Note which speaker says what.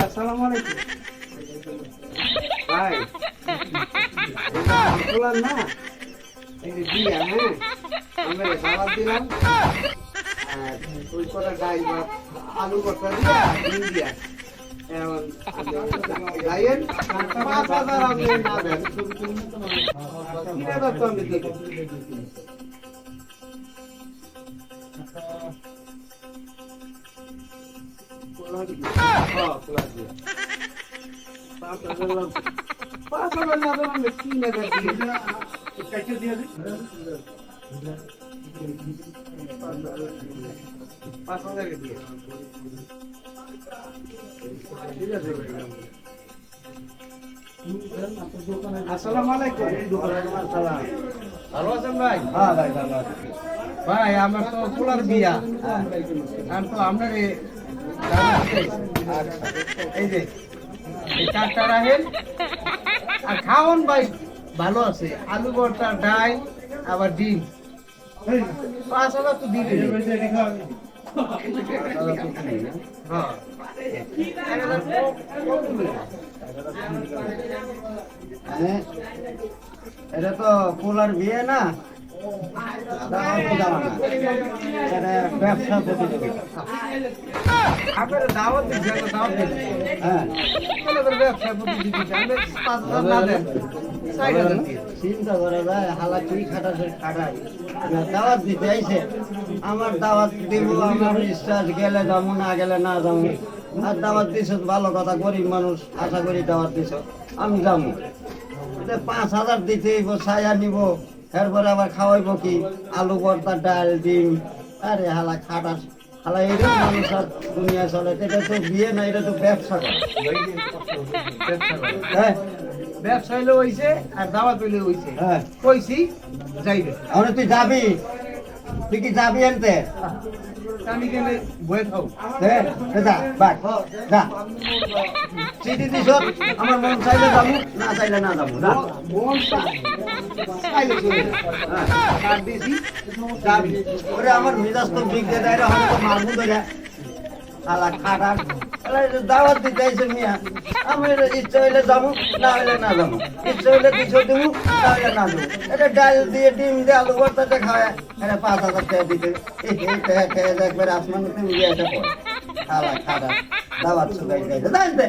Speaker 1: আসসালামু আলাইকুম ভাই বললাম না এই যে দিয়া হ্যাঁ আমরা দাওয়াত দিলাম আর ওই কটা ডাল ভাত আলু ভর্তা দিয়া ডিম দিয়া এখন গায়ের 5,000 আপনি না দেন কিটা তো আমি দেব আসসালামু আলাইকুম ভালো আছেন ভাই? হ্যাঁ ভাই ভালো আছি ভাই। আমার তো পোলার বিয়া আর তো আপনার এই যে এই চারটা রাখেন আর খাওয়ান ভাই ভালো আছে আলু ভর্তা ডাল আবার ডিম 5,000 তো দিবে হ্যাঁ এটা তো পোলার বিয়ে না ব্যবসা প্রতিযোগিতা আপনার দাওয়াত দিচ্ছে হ্যাঁ ব্যবসা প্রতিযোগিতা চিন্তা করা যায় হালাকি খাটাছে খাটাই দাওয়াত দিতে আইছে আমার দাওয়াত দিব আমার ইচ্ছা গেলে যাবো না গেলে না যাবো আর দাওয়াত দিছ ভালো কথা গরিব মানুষ আশা করি দাওয়াত দিছ আমি যাবো 5,000 দিতে ছায়া নিব এরপরে আবার খাওয়াইব কি আলু ভর্তা ডাল ডিম আরে হালা খাটা হালা এইরকম মানুষ আর দুনিয়া চলে এটা তো বিয়ে না এটা তো ব্যবসা করে হ্যাঁ ব্যবসা হইলে হইছে আর দাওয়াত হইলে হইছে হ্যাঁ কইছি যাইবে এখন তুই যাবি তুই কি যাবি আনতে আমি কেন বয়ে খাও হ্যাঁ যা বাট যা চিঠি দিছ আমার মন চাইলে যাবো না চাইলে না যাবো না মন চাইলে চলে কার দিছি যাবি ওরে আমার মেজাজ তো বিগড়ে দেয় রে হয়তো মারবো ধরে আলা খাটা দাওয়াত দিতে আইছে মিয়া আমি ইচ্ছা হইলে যাবো না হইলে না যাবো ইচ্ছা হইলে 200 দেবো না হইলে না দেবো এটা ডাল দিয়ে ডিম দিয়ে আলু ভর্তাটা খাওয়ায় এটা 5,000 টাকা দিতে খেয়ে একবার আসমানে তুমি এটা পড়ে আলা খাটা দাওয়াত শুকাই যাইতে